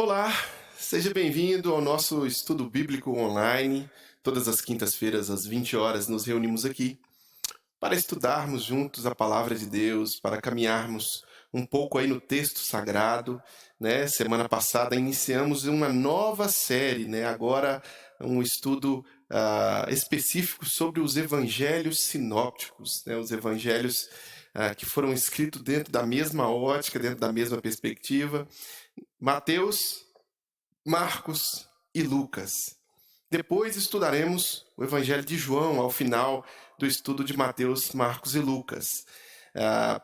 Olá, seja bem-vindo ao nosso estudo bíblico online. Todas as quintas-feiras, às 20 horas, nos reunimos aqui para estudarmos juntos a palavra de Deus, para caminharmos um pouco aí no texto sagrado, né? Semana passada iniciamos uma nova série, né? Agora um estudo específico sobre os evangelhos sinópticos, né? Os evangelhos que foram escritos dentro da mesma ótica, dentro da mesma perspectiva. Mateus, Marcos e Lucas. Depois estudaremos o Evangelho de João ao final do estudo de Mateus, Marcos e Lucas.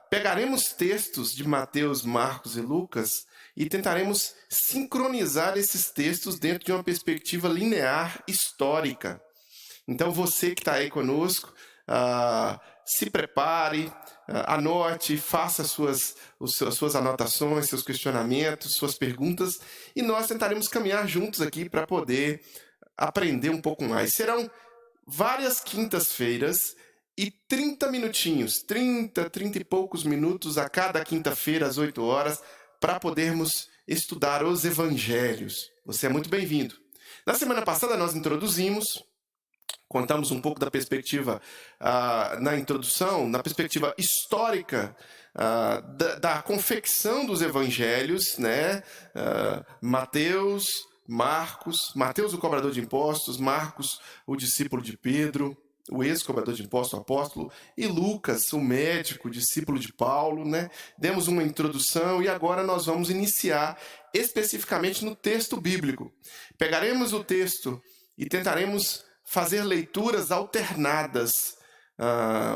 Pegaremos textos de Mateus, Marcos e Lucas e tentaremos sincronizar esses textos dentro de uma perspectiva linear histórica. Então você que está aí conosco, se prepare, anote, faça suas anotações, seus questionamentos, suas perguntas, e nós tentaremos caminhar juntos aqui para poder aprender um pouco mais. Serão várias quintas-feiras e 30 minutinhos, 30 e poucos minutos a cada quinta-feira, às 8 horas, para podermos estudar os evangelhos. Você é muito bem-vindo. Na semana passada nós contamos um pouco da perspectiva na introdução, na perspectiva histórica da confecção dos evangelhos, né? Mateus, Marcos, Mateus o cobrador de impostos, Marcos o discípulo de Pedro, o ex-cobrador de impostos, o apóstolo, e Lucas, o médico, discípulo de Paulo, né? Demos uma introdução e agora nós vamos iniciar especificamente no texto bíblico. Pegaremos o texto e tentaremos fazer leituras alternadas.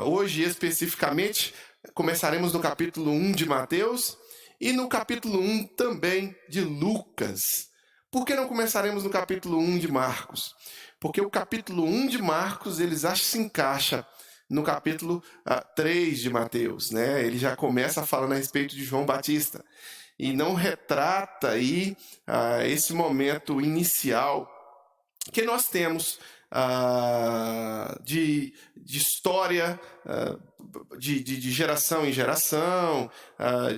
Hoje, especificamente, começaremos no capítulo 1 de Mateus e no capítulo 1 também de Lucas. Por que não começaremos no capítulo 1 de Marcos? Porque o capítulo 1 de Marcos, ele já se encaixa no capítulo 3 de Mateus, né? Ele já começa falando a respeito de João Batista e não retrata aí esse momento inicial que nós temos de história, de geração em geração,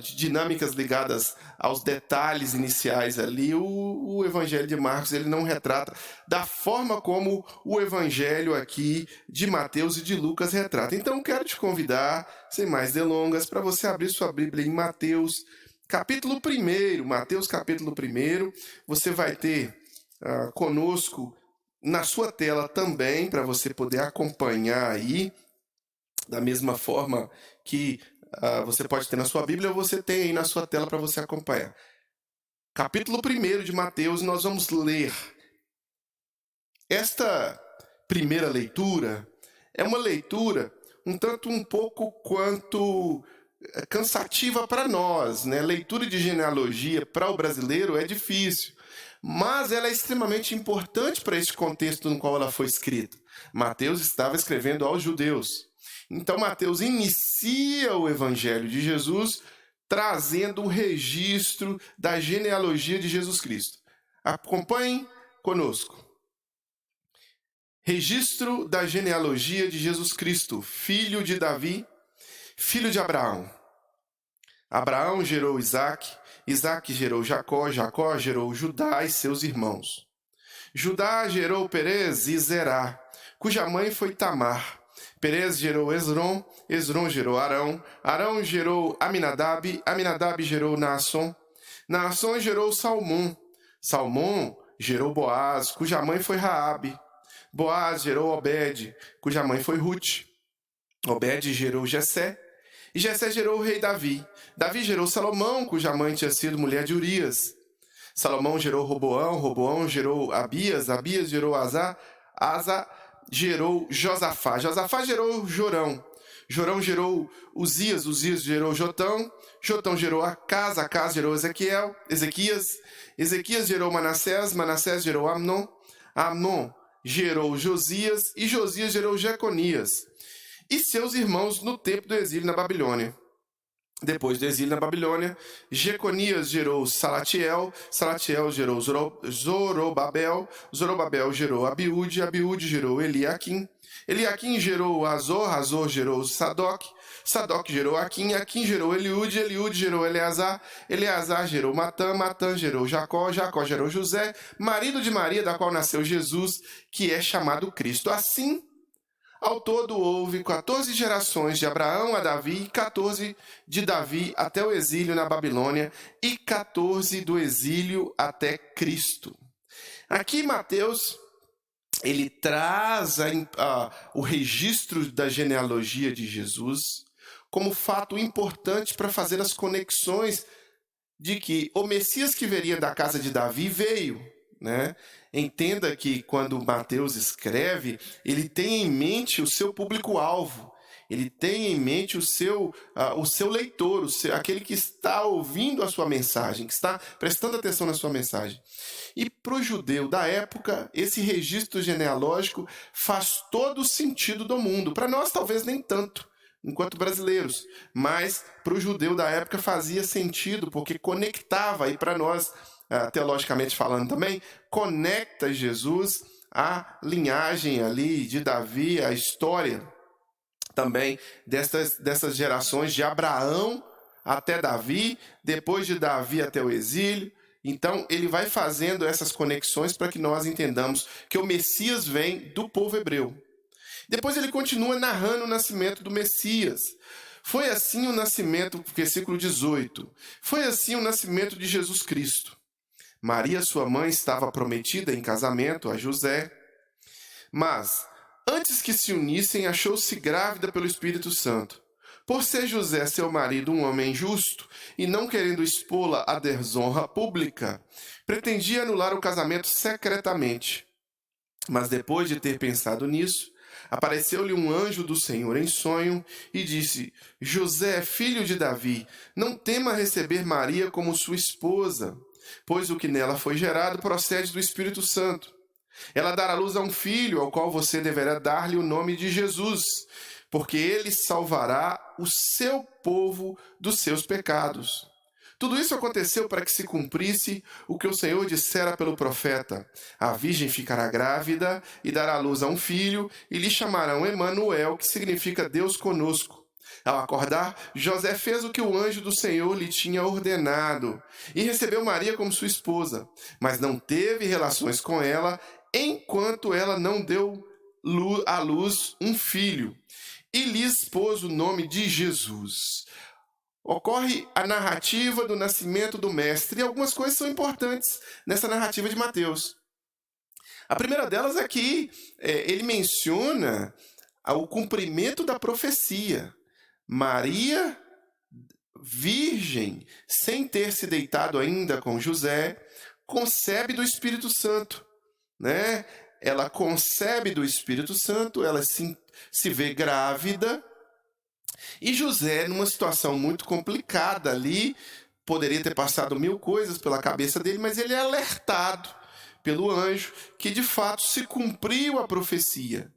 de dinâmicas ligadas aos detalhes iniciais ali. O Evangelho de Marcos ele não retrata da forma como o Evangelho aqui de Mateus e de Lucas retrata. Então quero te convidar, sem mais delongas, para você abrir sua Bíblia em Mateus capítulo 1. Mateus capítulo 1, você vai ter conosco na sua tela também, para você poder acompanhar aí, da mesma forma que você pode ter na sua Bíblia, você tem aí na sua tela para você acompanhar. Capítulo 1 de Mateus, nós vamos ler. Esta primeira leitura é uma leitura um pouco quanto cansativa para nós, né? Leitura de genealogia para o brasileiro é difícil, mas ela é extremamente importante para este contexto no qual ela foi escrita. Mateus estava escrevendo aos judeus. Então, Mateus inicia o Evangelho de Jesus trazendo o registro da genealogia de Jesus Cristo. Acompanhem conosco. Registro da genealogia de Jesus Cristo, filho de Davi, filho de Abraão. Abraão gerou Isaque, Isaque gerou Jacó, Jacó gerou Judá e seus irmãos. Judá gerou Perez e Zerá, cuja mãe foi Tamar. Perez gerou Esrom, Esrom gerou Arão, Arão gerou Aminadab, Aminadab gerou Naasson, Naasson gerou Salmão, Salmão gerou Boaz, cuja mãe foi Raabe. Boaz gerou Obed, cuja mãe foi Ruth. Obed gerou Jessé, e Jessé gerou o rei Davi. Davi gerou Salomão, cuja mãe tinha sido mulher de Urias. Salomão gerou Roboão, Roboão gerou Abias, Abias gerou Asa, Asa gerou Josafá, Josafá gerou Jorão, Jorão gerou Uzias, Uzias gerou Jotão, Jotão gerou Acas, Acas gerou Ezequias, Ezequias gerou Manassés, Manassés gerou Amnon, Amnon gerou Josias, e Josias gerou Jeconias e seus irmãos no tempo do exílio na Babilônia. Depois do exílio na Babilônia, Jeconias gerou Salatiel, Salatiel gerou Zorobabel, Zorobabel gerou Abiúde, Abiúde gerou Eliaquim, Eliaquim gerou Azor, Azor gerou Sadoc, Sadoc gerou Aquim, Aquim gerou Eliúde, Eliúde gerou Eleazar, Eleazar gerou Matã, Matã gerou Jacó, Jacó gerou José, marido de Maria, da qual nasceu Jesus, que é chamado Cristo. Assim, ao todo houve 14 gerações de Abraão a Davi, 14 de Davi até o exílio na Babilônia e 14 do exílio até Cristo. Aqui Mateus, ele traz o registro da genealogia de Jesus como fato importante para fazer as conexões de que o Messias que viria da casa de Davi veio, né? Entenda que quando Mateus escreve, ele tem em mente o seu público-alvo, ele tem em mente o seu leitor, aquele que está ouvindo a sua mensagem, que está prestando atenção na sua mensagem. E para o judeu da época, esse registro genealógico faz todo o sentido do mundo. Para nós, talvez nem tanto, enquanto brasileiros, mas para o judeu da época fazia sentido, porque conectava, e para nós, teologicamente falando também, conecta Jesus à linhagem ali de Davi, à história também dessas gerações de Abraão até Davi, depois de Davi até o exílio. Então, ele vai fazendo essas conexões para que nós entendamos que o Messias vem do povo hebreu. Depois ele continua narrando o nascimento do Messias. Foi assim o nascimento, versículo 18, foi assim o nascimento de Jesus Cristo. Maria, sua mãe, estava prometida em casamento a José, mas antes que se unissem, achou-se grávida pelo Espírito Santo. Por ser José, seu marido, um homem justo, e não querendo expô-la à desonra pública, pretendia anular o casamento secretamente. Mas depois de ter pensado nisso, apareceu-lhe um anjo do Senhor em sonho e disse: José, filho de Davi, não tema receber Maria como sua esposa, pois o que nela foi gerado procede do Espírito Santo. Ela dará luz a um filho, ao qual você deverá dar-lhe o nome de Jesus, porque ele salvará o seu povo dos seus pecados. Tudo isso aconteceu para que se cumprisse o que o Senhor dissera pelo profeta: a virgem ficará grávida e dará luz a um filho, e lhe chamarão Emanuel, que significa Deus conosco. Ao acordar, José fez o que o anjo do Senhor lhe tinha ordenado, e recebeu Maria como sua esposa, mas não teve relações com ela, enquanto ela não deu à luz um filho, e lhes pôs o nome de Jesus. Ocorre a narrativa do nascimento do mestre, e algumas coisas são importantes nessa narrativa de Mateus. A primeira delas é que ele menciona o cumprimento da profecia. Maria, virgem, sem ter se deitado ainda com José, concebe do Espírito Santo, né? Ela concebe do Espírito Santo, ela se vê grávida, e José, numa situação muito complicada ali, poderia ter passado 1000 coisas pela cabeça dele, mas ele é alertado pelo anjo que de fato se cumpriu a profecia.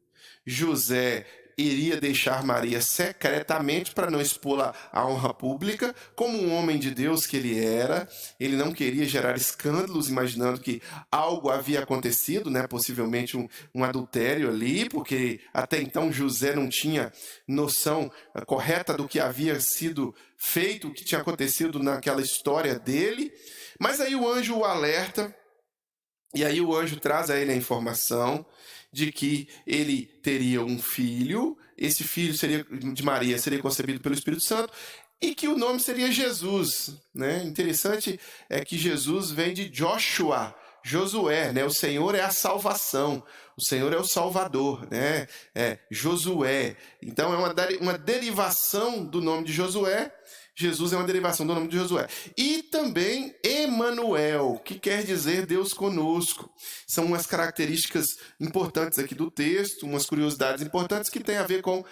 José iria deixar Maria secretamente para não expô-la à honra pública, como um homem de Deus que ele era. Ele não queria gerar escândalos, imaginando que algo havia acontecido, né? Possivelmente um adultério ali, porque até então José não tinha noção correta do que havia sido feito, o que tinha acontecido naquela história dele. Mas aí o anjo o alerta, e aí o anjo traz a ele a informação de que ele teria um filho, esse filho de Maria seria concebido pelo Espírito Santo, e que o nome seria Jesus, né? Interessante é que Jesus vem de Joshua, Josué, né? O Senhor é a salvação, o Senhor é o Salvador, né? Josué. Então é uma derivação do nome de Josué. Jesus é uma derivação do nome de Josué. E também Emanuel, que quer dizer Deus conosco. São umas características importantes aqui do texto, umas curiosidades importantes que têm a ver com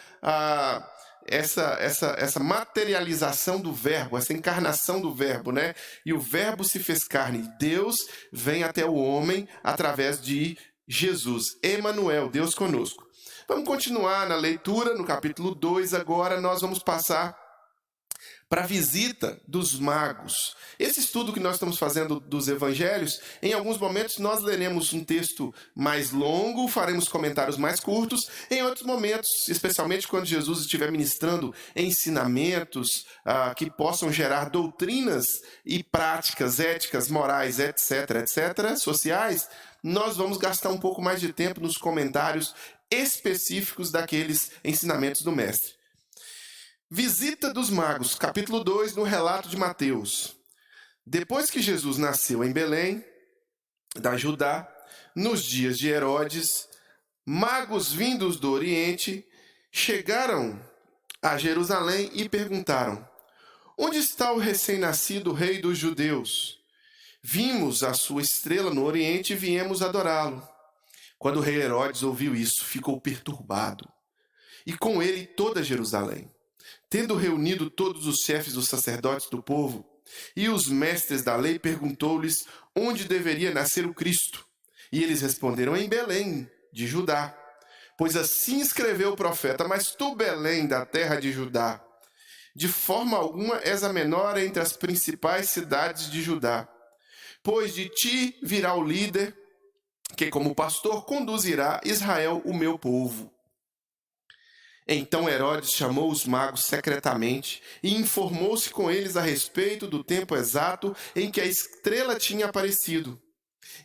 essa materialização do verbo, essa encarnação do verbo, né? E o verbo se fez carne. Deus vem até o homem através de Jesus. Emanuel, Deus conosco. Vamos continuar na leitura, no capítulo 2 agora. Nós vamos passar para a visita dos magos. Esse estudo que nós estamos fazendo dos evangelhos, em alguns momentos nós leremos um texto mais longo, faremos comentários mais curtos, em outros momentos, especialmente quando Jesus estiver ministrando ensinamentos que possam gerar doutrinas e práticas éticas, morais, etc., sociais, nós vamos gastar um pouco mais de tempo nos comentários específicos daqueles ensinamentos do mestre. Visita dos magos, capítulo 2, no relato de Mateus. Depois que Jesus nasceu em Belém, da Judá, nos dias de Herodes, magos vindos do Oriente chegaram a Jerusalém e perguntaram: onde está o recém-nascido rei dos judeus? Vimos a sua estrela no Oriente e viemos adorá-lo. Quando o rei Herodes ouviu isso, ficou perturbado, e com ele toda Jerusalém. Tendo reunido todos os chefes dos sacerdotes do povo e os mestres da lei, perguntou-lhes onde deveria nascer o Cristo. E eles responderam: em Belém, de Judá. Pois assim escreveu o profeta: mas tu, Belém, da terra de Judá, de forma alguma és a menor entre as principais cidades de Judá. Pois de ti virá o líder que, como pastor, conduzirá Israel, o meu povo. Então Herodes chamou os magos secretamente e informou-se com eles a respeito do tempo exato em que a estrela tinha aparecido.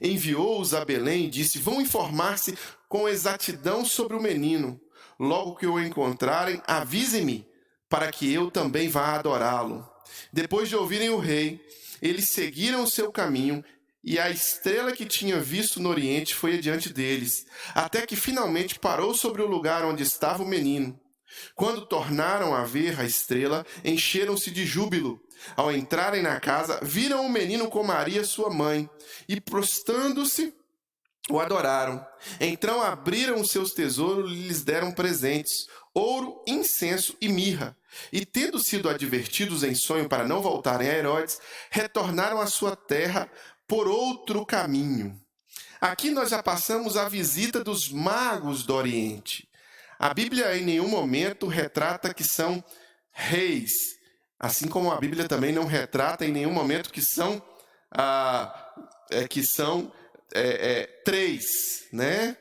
Enviou-os a Belém e disse: vão informar-se com exatidão sobre o menino. Logo que o encontrarem, avisem-me, para que eu também vá adorá-lo. Depois de ouvirem o rei, eles seguiram o seu caminho, e a estrela que tinha visto no Oriente foi adiante deles, até que finalmente parou sobre o lugar onde estava o menino. Quando tornaram a ver a estrela, encheram-se de júbilo. Ao entrarem na casa, viram o menino com Maria, sua mãe, e prostrando-se, o adoraram. Então abriram os seus tesouros e lhes deram presentes: ouro, incenso e mirra. E tendo sido advertidos em sonho para não voltarem a Herodes, retornaram à sua terra por outro caminho. Aqui nós já passamos a visita dos magos do Oriente. A Bíblia em nenhum momento retrata que são reis, assim como a Bíblia também não retrata em nenhum momento que são três, né?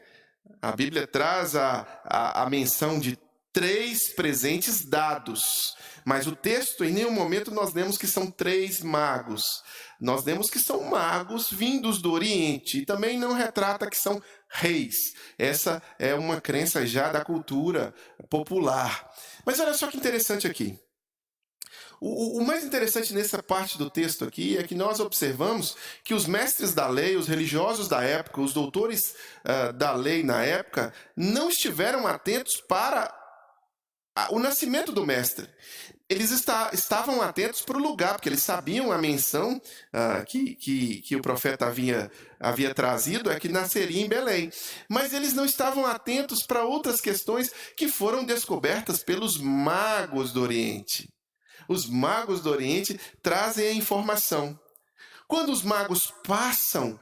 A Bíblia traz a menção de 3 presentes dados, mas o texto, em nenhum momento nós lemos que são 3 magos. Nós lemos que são magos vindos do Oriente, e também não retrata que são reis. Essa é uma crença já da cultura popular. Mas olha só que interessante aqui. O mais interessante nessa parte do texto aqui é que nós observamos que os mestres da lei, os religiosos da época, os doutores da lei na época, não estiveram atentos para o nascimento do mestre. Eles estavam atentos para o lugar, porque eles sabiam a menção que o profeta havia trazido, é que nasceria em Belém. Mas eles não estavam atentos para outras questões que foram descobertas pelos magos do Oriente. Os magos do Oriente trazem a informação. Quando os magos passam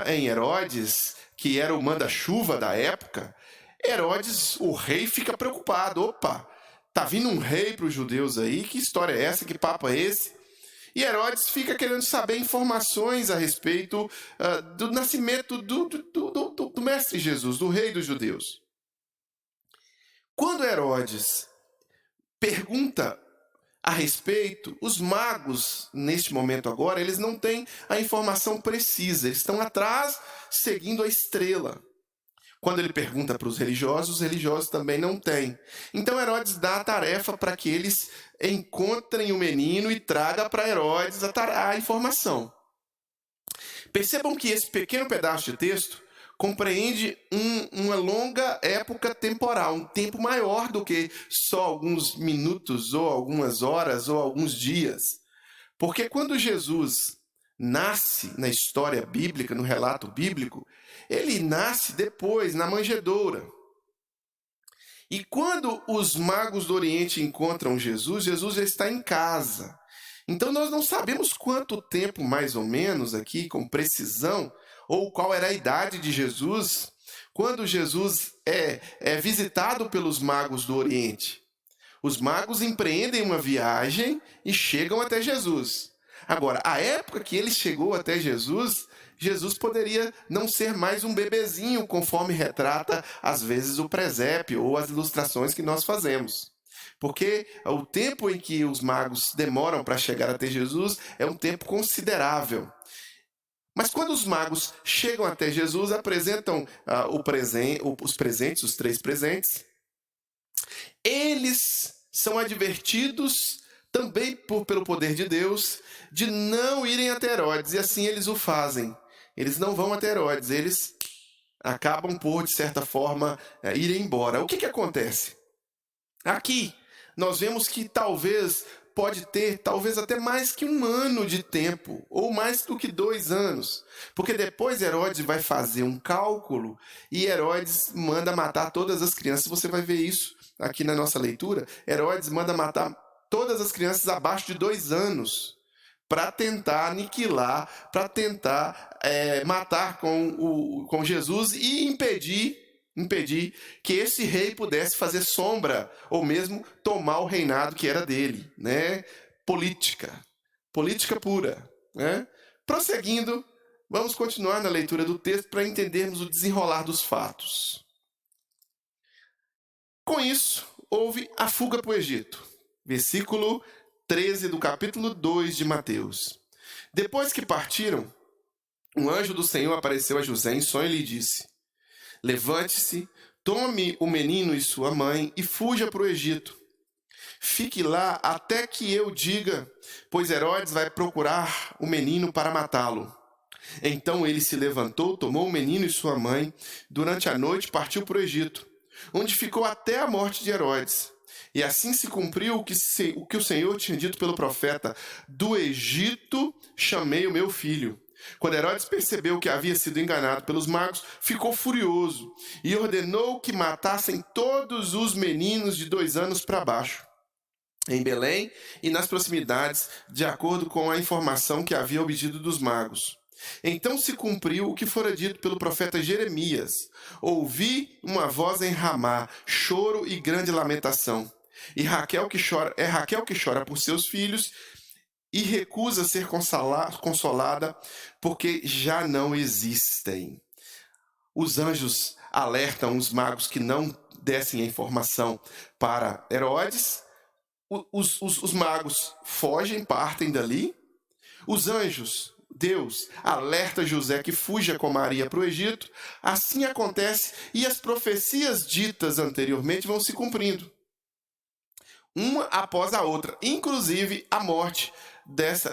em Herodes, que era o manda-chuva da época, Herodes, o rei, fica preocupado. Opa, tá vindo um rei para os judeus aí, que história é essa, que papo é esse? E Herodes fica querendo saber informações a respeito do nascimento do mestre Jesus, do rei dos judeus. Quando Herodes pergunta a respeito, os magos, neste momento agora, eles não têm a informação precisa, eles estão atrás, seguindo a estrela. Quando ele pergunta para os religiosos também não têm. Então Herodes dá a tarefa para que eles encontrem o menino e traga para Herodes a informação. Percebam que esse pequeno pedaço de texto compreende uma longa época temporal, um tempo maior do que só alguns minutos, ou algumas horas, ou alguns dias. Porque quando Jesus nasce na história bíblica, no relato bíblico, ele nasce depois, na manjedoura. E quando os magos do Oriente encontram Jesus, Jesus já está em casa. Então nós não sabemos quanto tempo, mais ou menos, aqui, com precisão, ou qual era a idade de Jesus, quando Jesus é visitado pelos magos do Oriente. Os magos empreendem uma viagem e chegam até Jesus. Agora, a época que ele chegou até Jesus, Jesus poderia não ser mais um bebezinho, conforme retrata, às vezes, o presépio ou as ilustrações que nós fazemos. Porque o tempo em que os magos demoram para chegar até Jesus é um tempo considerável. Mas quando os magos chegam até Jesus, apresentam os presentes, os 3 presentes, eles são advertidos também pelo poder de Deus de não irem até Herodes, e assim eles o fazem. Eles não vão até Herodes, eles acabam por, de certa forma, irem embora. O que acontece? Aqui, nós vemos que pode ter até mais que 1 ano de tempo, ou mais do que 2 anos, porque depois Herodes vai fazer um cálculo e Herodes manda matar todas as crianças. Você vai ver isso aqui na nossa leitura. Herodes manda matar todas as crianças abaixo de 2 anos, para tentar aniquilar, para tentar matar com Jesus e impedir que esse rei pudesse fazer sombra, ou mesmo tomar o reinado que era dele, né? Política pura, né? Prosseguindo, vamos continuar na leitura do texto para entendermos o desenrolar dos fatos. Com isso, houve a fuga para o Egito. Versículo 13 do capítulo 2 de Mateus. Depois que partiram, um anjo do Senhor apareceu a José em sonho e lhe disse: levante-se, tome o menino e sua mãe e fuja para o Egito. Fique lá até que eu diga, pois Herodes vai procurar o menino para matá-lo. Então ele se levantou, tomou o menino e sua mãe, durante a noite partiu para o Egito, onde ficou até a morte de Herodes. E assim se cumpriu o que o Senhor tinha dito pelo profeta: do Egito chamei o meu filho. Quando Herodes percebeu que havia sido enganado pelos magos, ficou furioso e ordenou que matassem todos os meninos de 2 anos para baixo, em Belém e nas proximidades, de acordo com a informação que havia obtido dos magos. Então se cumpriu o que fora dito pelo profeta Jeremias: ouvi uma voz em Ramá, choro e grande lamentação. E Raquel que chora por seus filhos e recusa ser consolada, porque já não existem. Os anjos alertam os magos que não dessem a informação para Herodes. Os magos fogem, partem dali. Os anjos, Deus, alerta José que fuja com Maria para o Egito. Assim acontece e as profecias ditas anteriormente vão se cumprindo, uma após a outra, inclusive a morte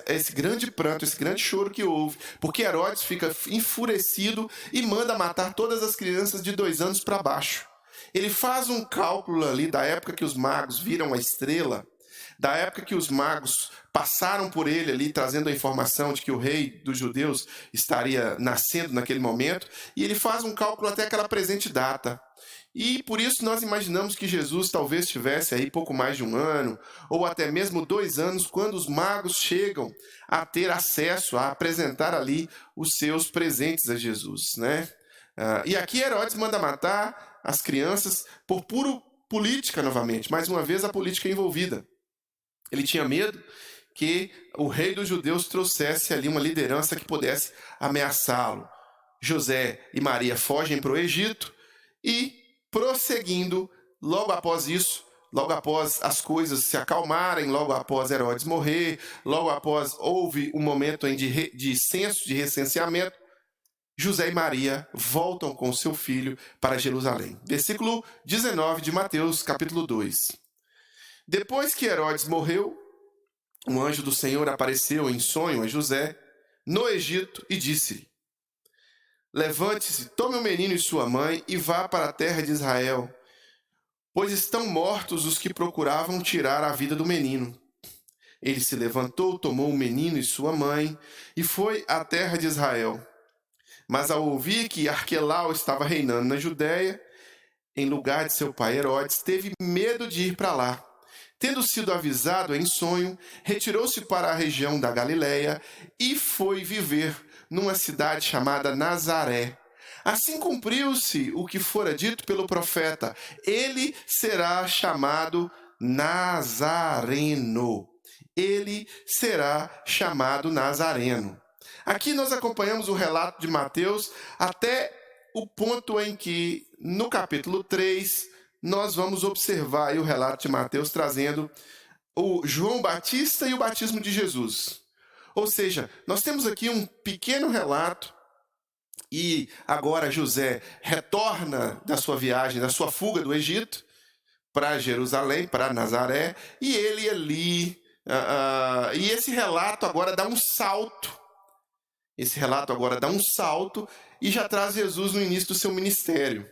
esse grande pranto, esse grande choro que houve, porque Herodes fica enfurecido e manda matar todas as crianças de 2 anos para baixo. Ele faz um cálculo ali da época que os magos viram a estrela, da época que os magos passaram por ele ali, trazendo a informação de que o rei dos judeus estaria nascendo naquele momento, e ele faz um cálculo até aquela presente data. E por isso nós imaginamos que Jesus talvez tivesse aí pouco mais de 1 ano, ou até mesmo 2 anos, quando os magos chegam a ter acesso a apresentar ali os seus presentes a Jesus, né? E aqui Herodes manda matar as crianças por puro política novamente, mais uma vez a política envolvida. Ele tinha medo que o rei dos judeus trouxesse ali uma liderança que pudesse ameaçá-lo. José e Maria fogem para o Egito e, prosseguindo, logo após isso, logo após as coisas se acalmarem, logo após Herodes morrer, logo após houve um momento de censo, de recenseamento, José e Maria voltam com seu filho para Jerusalém. Versículo 19 de Mateus, capítulo 2. Depois que Herodes morreu, um anjo do Senhor apareceu em sonho a José no Egito e disse-lhe: levante-se, tome o menino e sua mãe e vá para a terra de Israel, pois estão mortos os que procuravam tirar a vida do menino. Ele se levantou, tomou o menino e sua mãe e foi à terra de Israel. Mas ao ouvir que Arquelau estava reinando na Judéia, em lugar de seu pai Herodes, teve medo de ir para lá. Tendo sido avisado em sonho, retirou-se para a região da Galileia e foi viver numa cidade chamada Nazaré. Assim cumpriu-se o que fora dito pelo profeta: ele será chamado Nazareno. Ele será chamado Nazareno. Aqui nós acompanhamos o relato de Mateus até o ponto em que, no capítulo 3, nós vamos observar aí o relato de Mateus trazendo o João Batista e o batismo de Jesus. Ou seja, nós temos aqui um pequeno relato e agora José retorna da sua viagem, da sua fuga do Egito para Jerusalém, para Nazaré, e ele ali... e esse relato agora dá um salto. Esse relato agora dá um salto e já traz Jesus no início do seu ministério.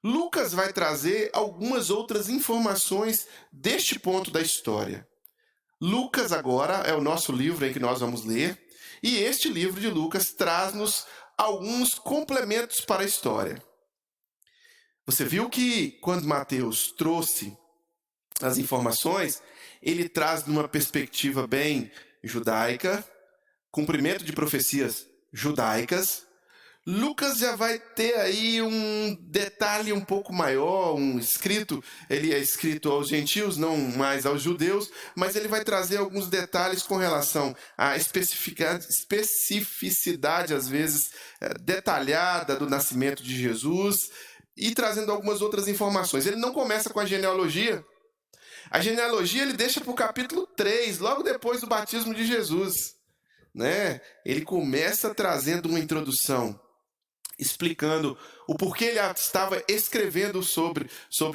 Lucas vai trazer algumas outras informações deste ponto da história. Lucas agora é o nosso livro em que nós vamos ler, e este livro de Lucas traz-nos alguns complementos para a história. Você viu que quando Mateus trouxe as informações, ele traz numa perspectiva bem judaica, cumprimento de profecias judaicas. Lucas já vai ter aí um detalhe um pouco maior, ele é escrito aos gentios, não mais aos judeus, mas ele vai trazer alguns detalhes com relação à especificidade, às vezes, detalhada do nascimento de Jesus, e trazendo algumas outras informações. Ele não começa com a genealogia. A genealogia ele deixa para o capítulo 3, logo depois do batismo de Jesus, né? Ele começa trazendo uma introdução, explicando o porquê ele estava escrevendo sobre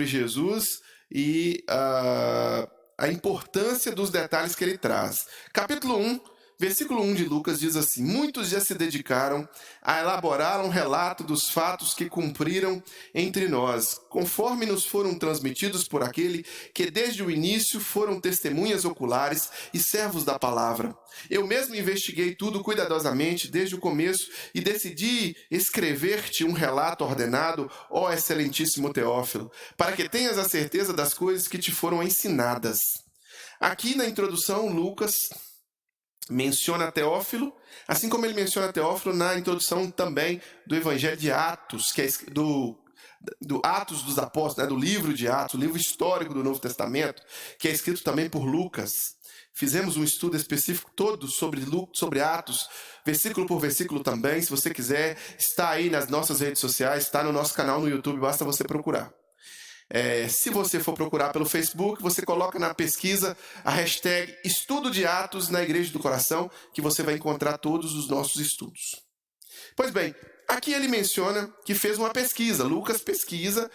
Jesus e a importância dos detalhes que ele traz. Capítulo 1, versículo 1 de Lucas diz assim: muitos já se dedicaram a elaborar um relato dos fatos que cumpriram entre nós, conforme nos foram transmitidos por aquele que desde o início foram testemunhas oculares e servos da palavra. Eu mesmo investiguei tudo cuidadosamente desde o começo e decidi escrever-te um relato ordenado, ó excelentíssimo Teófilo, para que tenhas a certeza das coisas que te foram ensinadas. Aqui na introdução, Lucas menciona Teófilo, assim como ele menciona Teófilo na introdução também do Evangelho de Atos, que é do Atos dos Apóstolos, né, do livro de Atos, o livro histórico do Novo Testamento, que é escrito também por Lucas. Fizemos um estudo específico todo sobre Atos, versículo por versículo também. Se você quiser, está aí nas nossas redes sociais, está no nosso canal no YouTube, basta você procurar. Se você for procurar pelo Facebook, você coloca na pesquisa a hashtag Estudo de Atos na Igreja do Coração, que você vai encontrar todos os nossos estudos. Pois bem, aqui ele menciona que fez uma pesquisa. Lucas pesquisa.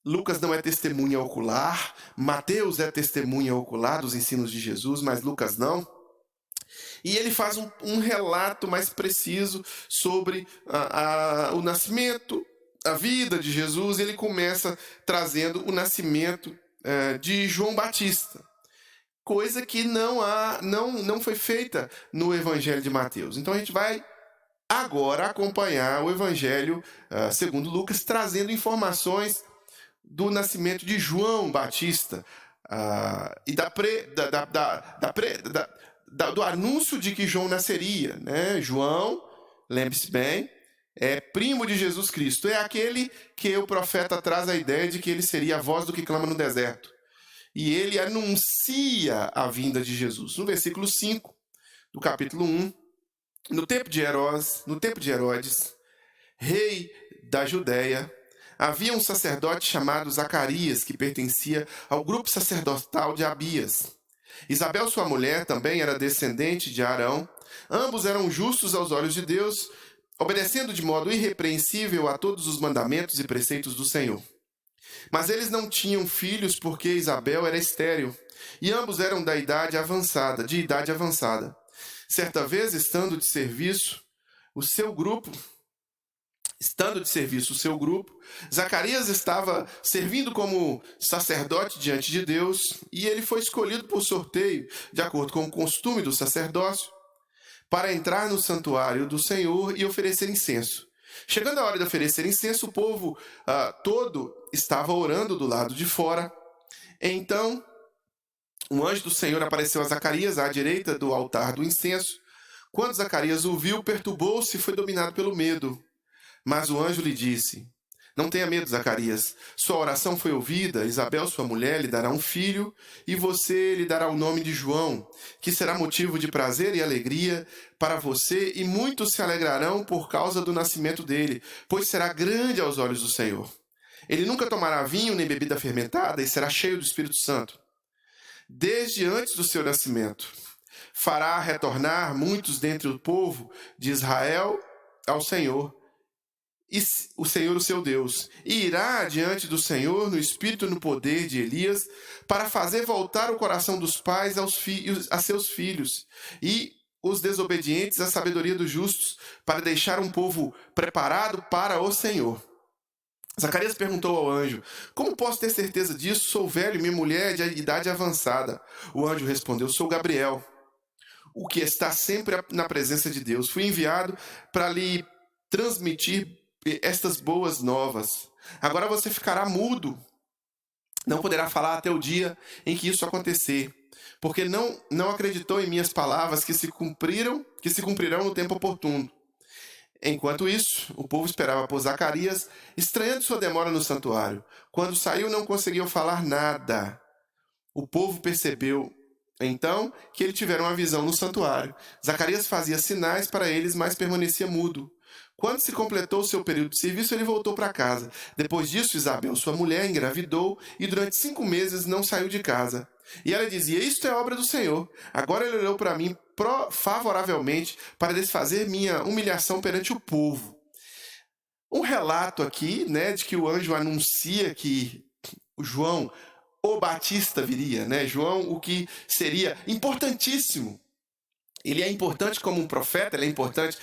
Lucas não é testemunha ocular. Mateus é testemunha ocular dos ensinos de Jesus, mas Lucas não. E ele faz um relato mais preciso sobre o nascimento, a vida de Jesus. Ele começa trazendo o nascimento de João Batista, coisa que não foi feita no Evangelho de Mateus. Então a gente vai agora acompanhar o Evangelho segundo Lucas, trazendo informações do nascimento de João Batista e do anúncio de que João nasceria, né? João, lembre-se bem, é primo de Jesus Cristo. É aquele que o profeta traz a ideia de que ele seria a voz do que clama no deserto. E ele anuncia a vinda de Jesus. No versículo 5 do capítulo 1, no tempo de Herodes, rei da Judéia, havia um sacerdote chamado Zacarias, que pertencia ao grupo sacerdotal de Abias. Isabel, sua mulher, também era descendente de Arão. Ambos eram justos aos olhos de Deus, obedecendo de modo irrepreensível a todos os mandamentos e preceitos do Senhor. Mas eles não tinham filhos porque Isabel era estéril, e ambos eram de idade avançada. Certa vez, estando de serviço o seu grupo, Zacarias estava servindo como sacerdote diante de Deus, e ele foi escolhido por sorteio, de acordo com o costume do sacerdócio, para entrar no santuário do Senhor e oferecer incenso. Chegando a hora de oferecer incenso, o povo todo estava orando do lado de fora. Então, um anjo do Senhor apareceu a Zacarias à direita do altar do incenso. Quando Zacarias o viu, perturbou-se e foi dominado pelo medo. Mas o anjo lhe disse: Não tenha medo, Zacarias. Sua oração foi ouvida. Isabel, sua mulher, lhe dará um filho, e você lhe dará o nome de João, que será motivo de prazer e alegria para você, e muitos se alegrarão por causa do nascimento dele, pois será grande aos olhos do Senhor. Ele nunca tomará vinho nem bebida fermentada e será cheio do Espírito Santo. Desde antes do seu nascimento, fará retornar muitos dentre o povo de Israel ao Senhor, e o Senhor, o seu Deus, e irá diante do Senhor no espírito e no poder de Elias, para fazer voltar o coração dos pais a seus filhos, e os desobedientes à sabedoria dos justos, para deixar um povo preparado para o Senhor. Zacarias perguntou ao anjo: como posso ter certeza disso? Sou velho e minha mulher é de idade avançada. O anjo respondeu: sou Gabriel, o que está sempre na presença de Deus. Fui enviado para lhe transmitir estas boas novas. Agora você ficará mudo, não poderá falar até o dia em que isso acontecer, porque não acreditou em minhas palavras que se cumprirão no tempo oportuno. Enquanto isso, o povo esperava por Zacarias, estranhando sua demora no santuário. Quando saiu, não conseguiam falar nada. O povo percebeu então que ele tivera uma visão no santuário. Zacarias fazia sinais para eles, mas permanecia mudo. Quando se completou o seu período de serviço, ele voltou para casa. Depois disso, Isabel, sua mulher, engravidou e durante 5 meses não saiu de casa. E ela dizia: isto é obra do Senhor. Agora ele olhou para mim favoravelmente para desfazer minha humilhação perante o povo. Um relato aqui, né, de que o anjo anuncia que o João, o Batista, viria, né? João, o que seria importantíssimo. Ele é importante como um profeta, ele é importante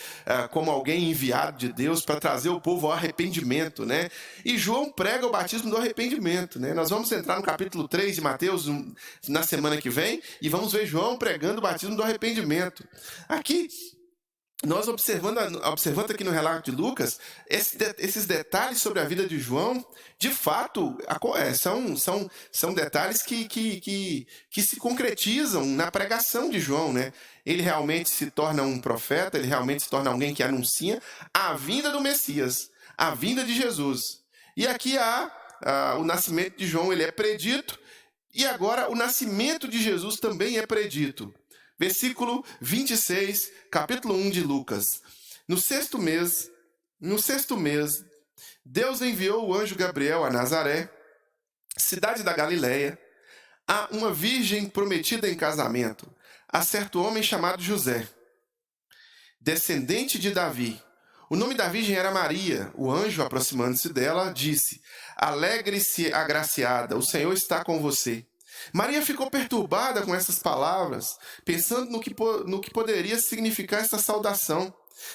como alguém enviado de Deus para trazer o povo ao arrependimento, né? E João prega o batismo do arrependimento, né? Nós vamos entrar no capítulo 3 de Mateus na semana que vem e vamos ver João pregando o batismo do arrependimento. Aqui, nós observando aqui no relato de Lucas, esses detalhes sobre a vida de João, de fato, são detalhes que se concretizam na pregação de João, né? Ele realmente se torna um profeta, ele realmente se torna alguém que anuncia a vinda do Messias, a vinda de Jesus. E aqui o nascimento de João, ele é predito, e agora o nascimento de Jesus também é predito. Versículo 26, capítulo 1 de Lucas. No sexto mês, Deus enviou o anjo Gabriel a Nazaré, cidade da Galileia, a uma virgem prometida em casamento, a certo homem chamado José, descendente de Davi. O nome da virgem era Maria. O anjo, aproximando-se dela, disse: alegre-se, agraciada, o Senhor está com você. Maria ficou perturbada com essas palavras, pensando no que poderia significar essa saudação.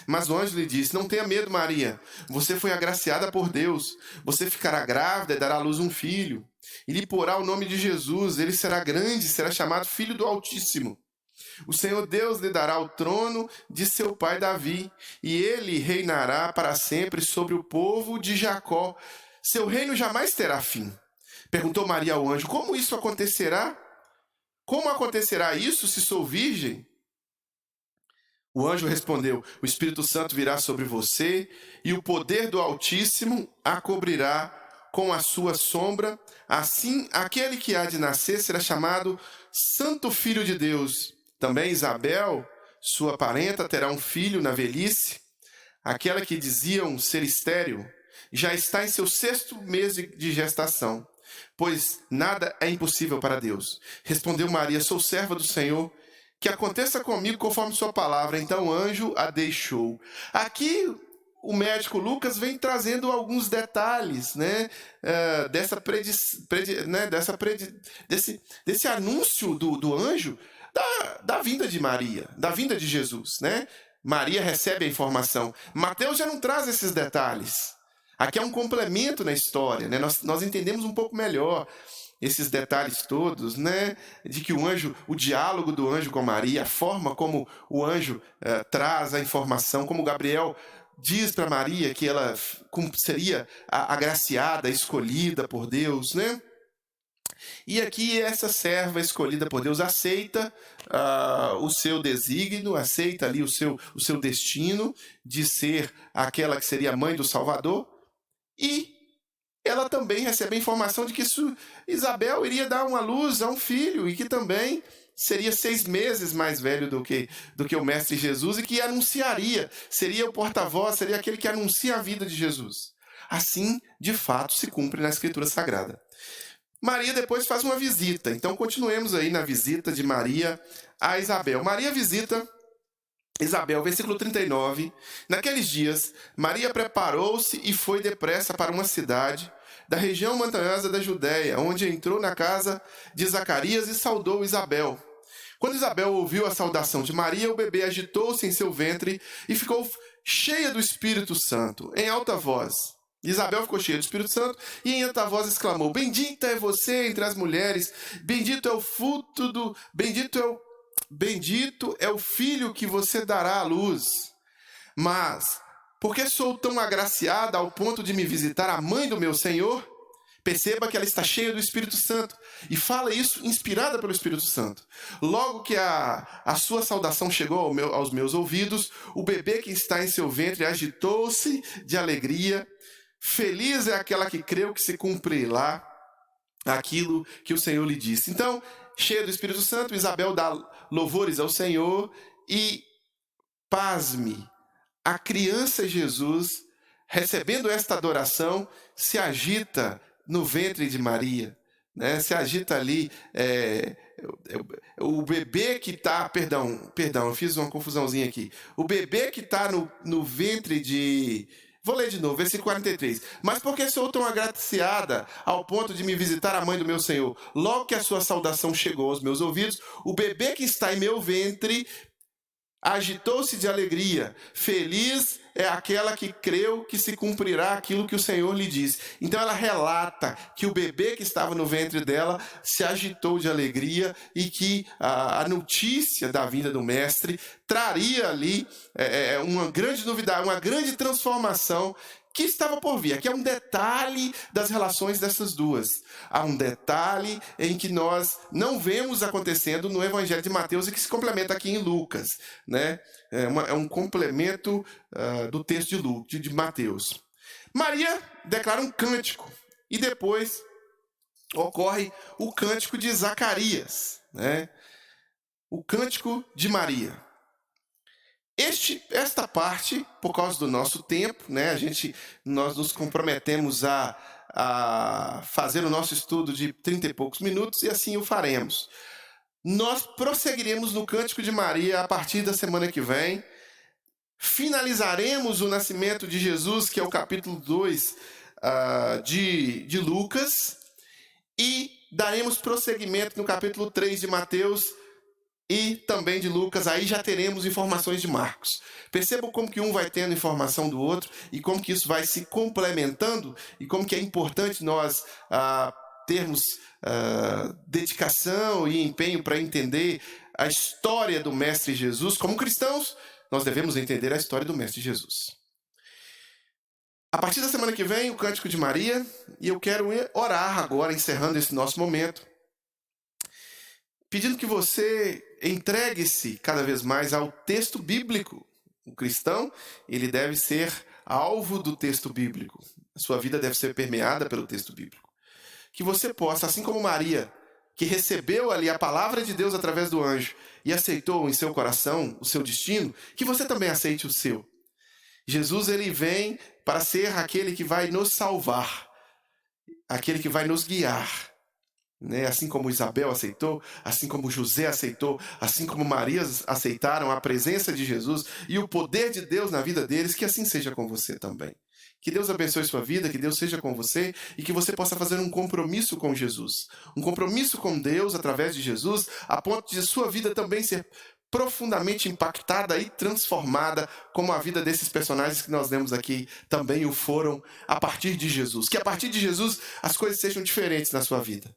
Mas o anjo lhe disse: não tenha medo, Maria, você foi agraciada por Deus. Você ficará grávida e dará à luz um filho, e lhe porá o nome de Jesus. Ele será grande, será chamado Filho do Altíssimo. O Senhor Deus lhe dará o trono de seu pai Davi, e ele reinará para sempre sobre o povo de Jacó. Seu reino jamais terá fim. Perguntou Maria ao anjo: como isso acontecerá? Como acontecerá isso se sou virgem? O anjo respondeu: o Espírito Santo virá sobre você, e o poder do Altíssimo a cobrirá com a sua sombra. Assim, aquele que há de nascer será chamado Santo Filho de Deus. Também Isabel, sua parenta, terá um filho na velhice. Aquela que diziam ser estéril já está em seu 6º mês de gestação, pois nada é impossível para Deus. Respondeu Maria: sou serva do Senhor, que aconteça comigo conforme sua palavra. Então o anjo a deixou. Aqui o médico Lucas vem trazendo alguns detalhes, né, desse anúncio do anjo, da vinda de Maria, da vinda de Jesus, né? Maria recebe a informação. Mateus já não traz esses detalhes. Aqui é um complemento na história, né? Nós entendemos um pouco melhor esses detalhes todos, né? De que o diálogo do anjo com Maria, a forma como o anjo traz a informação, como Gabriel diz para Maria que ela seria a agraciada, escolhida por Deus, né? E aqui essa serva escolhida por Deus aceita o seu desígnio, aceita ali o seu destino de ser aquela que seria a mãe do Salvador, e ela também recebe a informação de que Isabel iria dar uma luz a um filho e que também seria 6 meses mais velho do que o Mestre Jesus e que anunciaria, seria o porta-voz, seria aquele que anuncia a vida de Jesus. Assim, de fato, se cumpre na Escritura Sagrada. Maria depois faz uma visita, então continuemos aí na visita de Maria a Isabel. Maria visita Isabel, versículo 39. Naqueles dias, Maria preparou-se e foi depressa para uma cidade da região montanhosa da Judéia, onde entrou na casa de Zacarias e saudou Isabel. Quando Isabel ouviu a saudação de Maria, o bebê agitou-se em seu ventre e ficou cheia do Espírito Santo, em alta voz. Isabel ficou cheia do Espírito Santo e em alta voz exclamou: Bendita é você entre as mulheres, bendito é o fruto do... Bendito é o filho que você dará à luz. Mas, por que sou tão agraciada ao ponto de me visitar a mãe do meu Senhor? Perceba que ela está cheia do Espírito Santo e fala isso inspirada pelo Espírito Santo. Logo que a sua saudação chegou aos meus ouvidos, o bebê que está em seu ventre agitou-se de alegria. Feliz é aquela que creu que se cumprirá aquilo que o Senhor lhe disse. Então, cheia do Espírito Santo, Isabel dá louvores ao Senhor e, pasme, a criança Jesus, recebendo esta adoração, se agita no ventre de Maria, né? Se agita ali, o bebê que está, perdão, eu fiz uma confusãozinha aqui, o bebê que está no ventre de... Vou ler de novo, versículo 43. Mas porque sou tão agraciada ao ponto de me visitar a mãe do meu Senhor? Logo que a sua saudação chegou aos meus ouvidos, o bebê que está em meu ventre agitou-se de alegria. Feliz é aquela que creu que se cumprirá aquilo que o Senhor lhe disse. Então ela relata que o bebê que estava no ventre dela se agitou de alegria e que a notícia da vinda do Mestre traria ali uma grande novidade, uma grande transformação que estava por vir. Aqui é um detalhe das relações dessas duas. Há um detalhe em que nós não vemos acontecendo no Evangelho de Mateus e que se complementa aqui em Lucas, né? É um complemento do texto de Mateus. Maria declara um cântico e depois ocorre o cântico de Zacarias, né? O cântico de Maria. Esta parte, por causa do nosso tempo, né, nós nos comprometemos a fazer o nosso estudo de 30 e poucos minutos e assim o faremos. Nós prosseguiremos no Cântico de Maria a partir da semana que vem. Finalizaremos o nascimento de Jesus, que é o capítulo 2 de Lucas, e daremos prosseguimento no capítulo 3 de Mateus, e também de Lucas. Aí já teremos informações de Marcos. Percebam como que um vai tendo informação do outro e como que isso vai se complementando e como que é importante nós termos dedicação e empenho para entender a história do Mestre Jesus. Como cristãos, nós devemos entender a história do Mestre Jesus. A partir da semana que vem, o Cântico de Maria, e eu quero orar agora, encerrando esse nosso momento, pedindo que você entregue-se cada vez mais ao texto bíblico. O cristão, ele deve ser alvo do texto bíblico. A sua vida deve ser permeada pelo texto bíblico. Que você possa, assim como Maria, que recebeu ali a palavra de Deus através do anjo e aceitou em seu coração o seu destino, que você também aceite o seu. Jesus, ele vem para ser aquele que vai nos salvar, aquele que vai nos guiar. Né? Assim como Isabel aceitou, assim como José aceitou, assim como Maria aceitaram a presença de Jesus e o poder de Deus na vida deles, que assim seja com você também. Que Deus abençoe sua vida, que Deus seja com você e que você possa fazer um compromisso com Jesus. Um compromisso com Deus através de Jesus, a ponto de sua vida também ser profundamente impactada e transformada, como a vida desses personagens que nós lemos aqui também o foram a partir de Jesus. Que a partir de Jesus as coisas sejam diferentes na sua vida.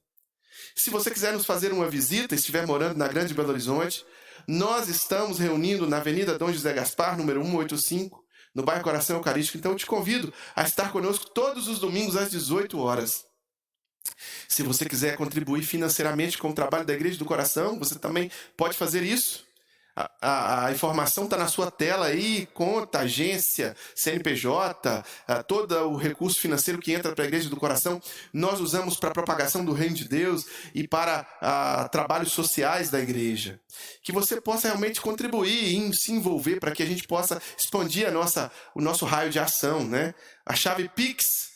Se você quiser nos fazer uma visita, estiver morando na Grande Belo Horizonte, nós estamos reunindo na Avenida Dom José Gaspar, número 185, no bairro Coração Eucarístico. Então eu te convido a estar conosco todos os domingos às 18 horas. Se você quiser contribuir financeiramente com o trabalho da Igreja do Coração, você também pode fazer isso. A informação está na sua tela aí, conta, agência, CNPJ, todo o recurso financeiro que entra para a Igreja do Coração, nós usamos para a propagação do Reino de Deus e para trabalhos sociais da igreja. Que você possa realmente contribuir e se envolver para que a gente possa expandir o nosso raio de ação, né? A chave Pix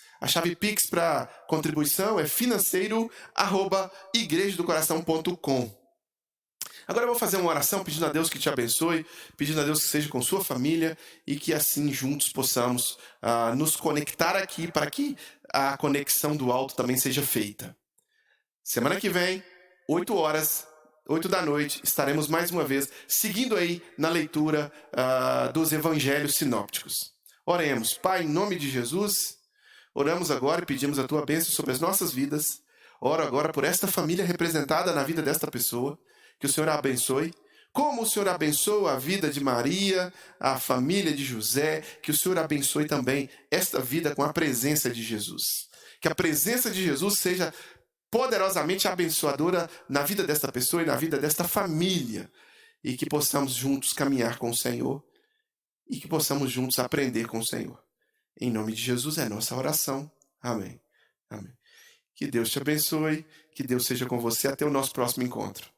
para contribuição é financeiro@igrejadocoração.com. Agora eu vou fazer uma oração pedindo a Deus que te abençoe, pedindo a Deus que seja com sua família e que assim juntos possamos nos conectar aqui para que a conexão do alto também seja feita. Semana que vem, 8 horas, 8 da noite, estaremos mais uma vez seguindo aí na leitura dos evangelhos sinópticos. Oremos. Pai, em nome de Jesus, oramos agora e pedimos a tua bênção sobre as nossas vidas. Oro agora por esta família representada na vida desta pessoa. Que o Senhor a abençoe, como o Senhor abençoa a vida de Maria, a família de José, que o Senhor abençoe também esta vida com a presença de Jesus. Que a presença de Jesus seja poderosamente abençoadora na vida desta pessoa e na vida desta família. E que possamos juntos caminhar com o Senhor e que possamos juntos aprender com o Senhor. Em nome de Jesus é nossa oração. Amém. Amém. Que Deus te abençoe, que Deus seja com você. Até o nosso próximo encontro.